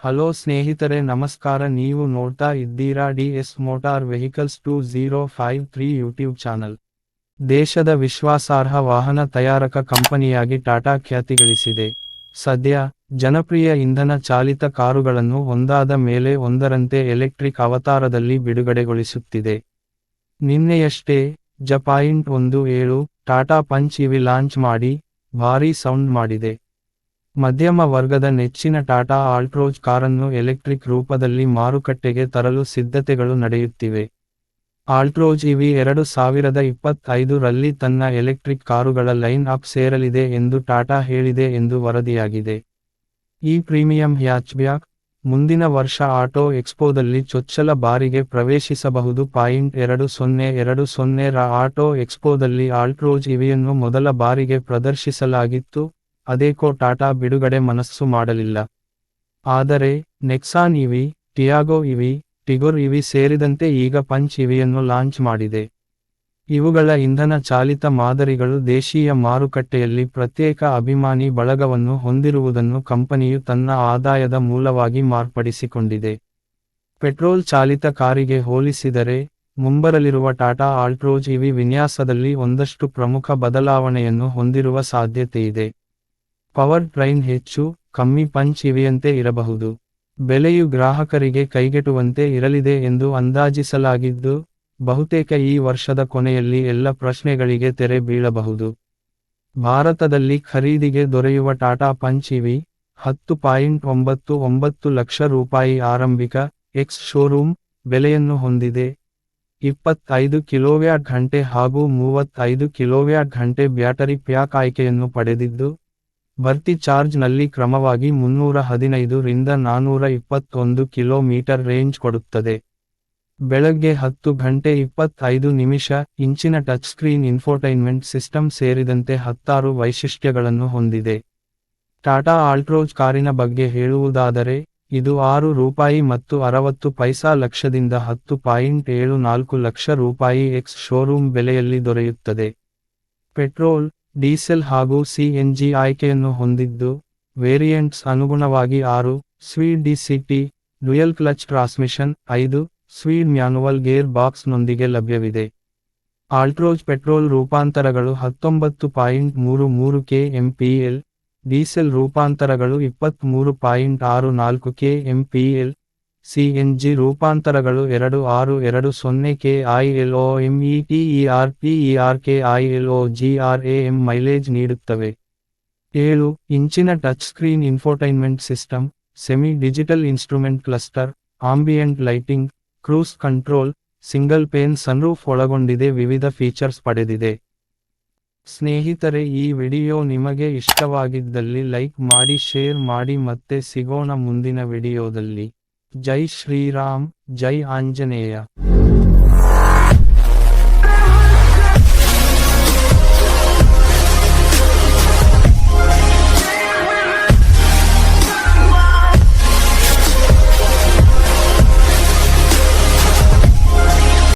Hello ಸ್ನೇಹಿತರೆ ನಮಸ್ಕಾರ, ನೀವು ನೋಡ್ತಾ ಇದ್ದೀರಾ DS motor vehicles 2053 YouTube channel. ದೇಶದ ವಿಶ್ವಾಸಾರ್ಹ ವಾಹನ ತಯಾರಕ ಕಂಪನಿಯಾಗಿ ಟಾಟಾ ಖ್ಯಾತಿ ಗಳಿಸಿದೆ. ಸದ್ಯ, ಜನಪ್ರಿಯ ಇಂಧನ ಚಾಲಿತ ಕಾರುಗಳನ್ನು ಒಂದಾದ ಮೇಲೆ ಒಂದರಂತೆ ಎಲೆಕ್ಟ್ರಿಕ್ ಅವತಾರದಲ್ಲಿ ಬಿಡುಗಡೆಗೊಳಿಸುತ್ತಿದೆ. ನಿನ್ನೆಯಷ್ಟೇ J.17 Tata punch EV launch ಮಾಡಿ, ಭಾರೀ ಸೌಂಡ್ ಮಾಡಿದೆ. ಮಧ್ಯಮ ವರ್ಗದ ನೆಚ್ಚಿನ ಟಾಟಾ ಆಲ್ಟ್ರೋಜ್ ಕಾರನ್ನು ಎಲೆಕ್ಟ್ರಿಕ್ ರೂಪದಲ್ಲಿ ಮಾರುಕಟ್ಟೆಗೆ ತರಲು ಸಿದ್ಧತೆಗಳು ನಡೆಯುತ್ತಿವೆ. ಆಲ್ಟ್ರೋಜ್ ಇವಿ 2025 ರಲ್ಲಿ ತನ್ನ ಎಲೆಕ್ಟ್ರಿಕ್ ಕಾರುಗಳ ಲೈನ್ ಅಪ್ ಸೇರಲಿದೆ ಎಂದು ಟಾಟಾ ಹೇಳಿದೆ ಎಂದು ವರದಿಯಾಗಿದೆ. ಈ ಪ್ರೀಮಿಯಂ ಹ್ಯಾಚ್ಬ್ಯಾಕ್, ಮುಂದಿನ ವರ್ಷ ಆಟೋ ಎಕ್ಸ್ಪೋದಲ್ಲಿ ಚೊಚ್ಚಲ ಬಾರಿಗೆ ಪ್ರವೇಶಿಸಬಹುದು. 2020 ರ ಆಟೋ ಎಕ್ಸ್ಪೋದಲ್ಲಿ ಆಲ್ಟ್ರೋಜ್ ಇವಿಯನ್ನು ಮೊದಲ ಬಾರಿಗೆ ಪ್ರದರ್ಶಿಸಲಾಗಿತ್ತು, ಅದೇಕೋ ಟಾಟಾ ಬಿಡುಗಡೆ ಮನಸ್ಸು ಮಾಡಲಿಲ್ಲ. ಆದರೆ, Nexon EV, Tiago EV, Tigor EV ಸೇರಿದಂತೆ ಈಗ ಪಂಚ್ ಇವಿಯನ್ನು ಲಾಂಚ್ ಮಾಡಿದೆ. ಇವುಗಳ ಇಂಧನ ಚಾಲಿತ ಮಾದರಿಗಳು ದೇಶೀಯ ಮಾರುಕಟ್ಟೆಯಲ್ಲಿ ಪ್ರತ್ಯೇಕ ಅಭಿಮಾನಿ ಬಳಗವನ್ನು ಹೊಂದಿರುವುದನ್ನು ಕಂಪನಿಯು ತನ್ನ ಆದಾಯದ ಮೂಲವಾಗಿ ಮಾರ್ಪಡಿಸಿಕೊಂಡಿದೆ. ಪೆಟ್ರೋಲ್ ಚಾಲಿತ ಕಾರಿಗೆ ಹೋಲಿಸಿದರೆ, ಮುಂಬರಲಿರುವ ಟಾಟಾ ಆಲ್ಟ್ರೋಜ್ ಇವಿ ವಿನ್ಯಾಸದಲ್ಲಿ ಒಂದಷ್ಟು ಪ್ರಮುಖ ಬದಲಾವಣೆಯನ್ನು ಹೊಂದಿರುವ ಸಾಧ್ಯತೆಯಿದೆ. ಪವರ್ ಟ್ರೈನ್ ಹೆಚ್ಚು, ಕಮ್ಮಿ ಪಂಚ್ ಇವಿಯಂತೆ ಇರಬಹುದು. ಬೆಲೆಯು ಗ್ರಾಹಕರಿಗೆ ಕೈಗೆಟುವಂತೆ ಇರಲಿದೆ ಎಂದು ಅಂದಾಜಿಸಲಾಗಿದ್ದು, ಬಹುತೇಕ ಈ ವರ್ಷದ ಕೊನೆಯಲ್ಲಿ ಎಲ್ಲ ಪ್ರಶ್ನೆಗಳಿಗೆ ತೆರೆ ಬೀಳಬಹುದು. ಭಾರತದಲ್ಲಿ ಖರೀದಿಗೆ ದೊರೆಯುವ ಟಾಟಾ ಪಂಚ್ ಇವಿ, 10.99 ಲಕ್ಷ ರೂಪಾಯಿ ಆರಂಭಿಕ, ಎಕ್ಸ್ ಶೋರೂಮ್ ಬೆಲೆಯನ್ನು ಹೊಂದಿದೆ. 25 ಕಿಲೋವ್ಯಾಟ್ ಘಂಟೆ ಹಾಗೂ 35 ಕಿಲೋವ್ಯಾಟ್ ಘಂಟೆ ಬ್ಯಾಟರಿ ಪ್ಯಾಕ್ ಆಯ್ಕೆಯನ್ನು ಪಡೆದಿದ್ದು, ಭರ್ತಿ ಚಾರ್ಜ್ ನಲ್ಲಿ ಕ್ರಮವಾಗಿ 315 ರಿಂದ 421 ಕಿಲೋಮೀಟರ್ ರೇಂಜ್ ಕೊಡುತ್ತದೆ. ಬೆಳಗ್ಗೆ 10 ಗಂಟೆ 25 ನಿಮಿಷ ಇಂಚಿನ ಟಚ್ ಸ್ಕ್ರೀನ್ ಇನ್ಫೋಟೈನ್ಮೆಂಟ್ ಸಿಸ್ಟಮ್ ಸೇರಿದಂತೆ 16 ವೈಶಿಷ್ಟ್ಯಗಳನ್ನು ಹೊಂದಿದೆ. ಟಾಟಾ ಆಲ್ಟ್ರೋಜ್ ಕಾರಿನ ಬಗ್ಗೆ ಹೇಳುವುದಾದರೆ, ಇದು ₹6.60 ಲಕ್ಷದಿಂದ 10.74 ಲಕ್ಷ ರೂಪಾಯಿ ಎಕ್ಸ್ ಶೋರೂಮ್ ಬೆಲೆಯಲ್ಲಿ ದೊರೆಯುತ್ತದೆ. ಪೆಟ್ರೋಲ್, ಡೀಸೆಲ್ ಹಾಗೂ CNG ಆಯ್ಕೆಯನ್ನು ಹೊಂದಿದ್ದು, ವೇರಿಯಂಟ್ಸ್ ಅನುಗುಣವಾಗಿ 6 speed DCT, dual clutch transmission, 5 speed manual gear box ನೊಂದಿಗೆ ಲಭ್ಯವಿದೆ. ಆಲ್ಟ್ರೋಜ್ ಪೆಟ್ರೋಲ್ ರೂಪಾಂತರಗಳು 19.33 kmpl, ಡೀಸೆಲ್ ರೂಪಾಂತರಗಳು 23.64 kmpl, CNG ರೂಪಾಂತರಗಳು 2620 kILOMeterPERKILOGRAM ಮೈಲೇಜ್ ನೀಡುತ್ತವೆ. 7 ಇಂಚಿನ touch screen infotainment system, semi digital instrument cluster, ambient lighting, cruise control, single pain sunroof ಒಳಗೊಂಡಿದೆ ವಿವಿಧ features ಪಡೆದಿದೆ. ಸ್ನೇಹಿತರೆ, ಈ ವಿಡಿಯೋ ನಿಮಗೆ ಇಷ್ಟವಾಗಿದ್ದಲ್ಲಿ ಲೈಕ್ ಮಾಡಿ, ಶೇರ್ ಮಾಡಿ, ಮತ್ತೆ ಸಿಗೋಣ ಮುಂದಿನ ವಿಡಿಯೋದಲ್ಲಿ. ಜೈ ಶ್ರೀರಾಮ್, ಜೈ ಆಂಜನೇಯ.